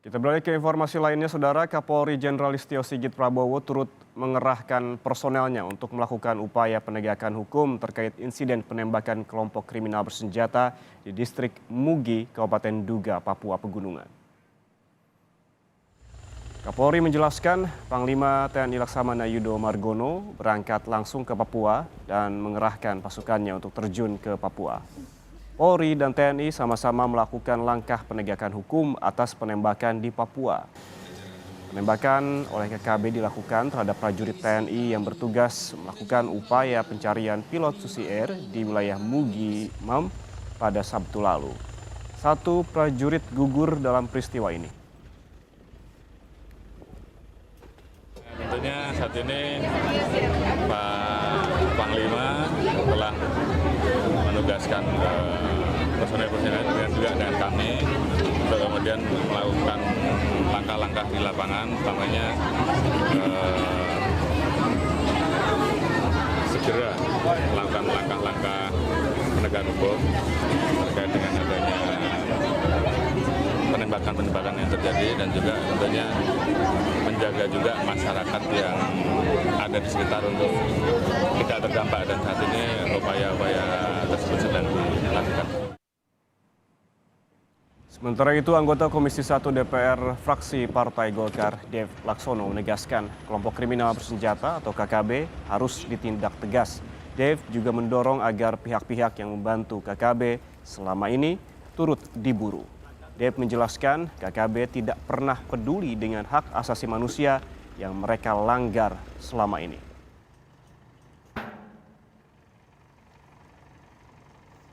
Kita beralih ke informasi lainnya, Saudara. Kapolri Jenderal Listio Sigit Prabowo turut mengerahkan personelnya untuk melakukan upaya penegakan hukum terkait insiden penembakan kelompok kriminal bersenjata di distrik Mugi, Kabupaten Duga, Papua Pegunungan. Kapolri menjelaskan Panglima TNI Laksamana Yudo Margono berangkat langsung ke Papua dan mengerahkan pasukannya untuk terjun ke Papua. Polri dan TNI sama-sama melakukan langkah penegakan hukum atas penembakan di Papua. Penembakan oleh KKB dilakukan terhadap prajurit TNI yang bertugas melakukan upaya pencarian pilot Susi Air di wilayah Mugi, Mam pada Sabtu lalu. Satu prajurit gugur dalam peristiwa ini. Tentunya saat ini Pak Panglima telah menugaskan personel-personel dan juga dengan kami untuk kemudian melakukan langkah-langkah di lapangan, utamanya segera melakukan langkah-langkah penegakan hukum terkait dengan adanya penembakan-penembakan yang terjadi, dan juga tentunya menjaga juga masyarakat yang ada di sekitar untuk tidak terdampak, dan saat ini upaya-upaya tersebut sedang dilakukan. Sementara itu, anggota Komisi 1 DPR fraksi Partai Golkar, Dev Laksono, menegaskan kelompok kriminal bersenjata atau KKB harus ditindak tegas. Dev juga mendorong agar pihak-pihak yang membantu KKB selama ini turut diburu. Dev menjelaskan KKB tidak pernah peduli dengan hak asasi manusia yang mereka langgar selama ini.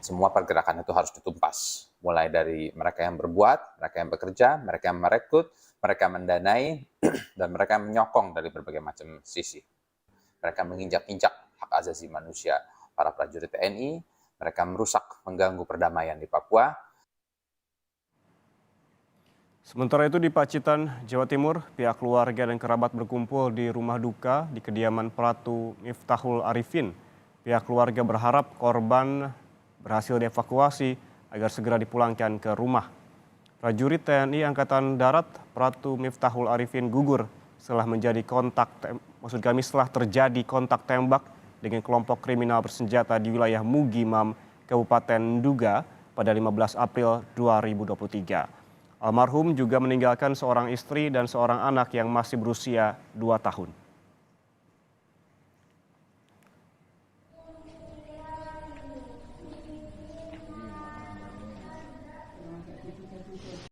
Semua pergerakan itu harus ditumpas, mulai dari mereka yang berbuat, mereka yang bekerja, mereka yang merekrut, mereka mendanai, dan mereka menyokong dari berbagai macam sisi. Mereka menginjak-injak hak asasi manusia para prajurit TNI, mereka merusak, mengganggu perdamaian di Papua. Sementara itu di Pacitan, Jawa Timur, pihak keluarga dan kerabat berkumpul di rumah duka di kediaman Pratu Miftahul Arifin. Pihak keluarga berharap korban berhasil dievakuasi agar segera dipulangkan ke rumah. Prajurit TNI Angkatan Darat Pratu Miftahul Arifin gugur setelah terjadi kontak tembak dengan kelompok kriminal bersenjata di wilayah Mugi, Mam, Kabupaten Duga pada 15 April 2023. Almarhum juga meninggalkan seorang istri dan seorang anak yang masih berusia 2 tahun.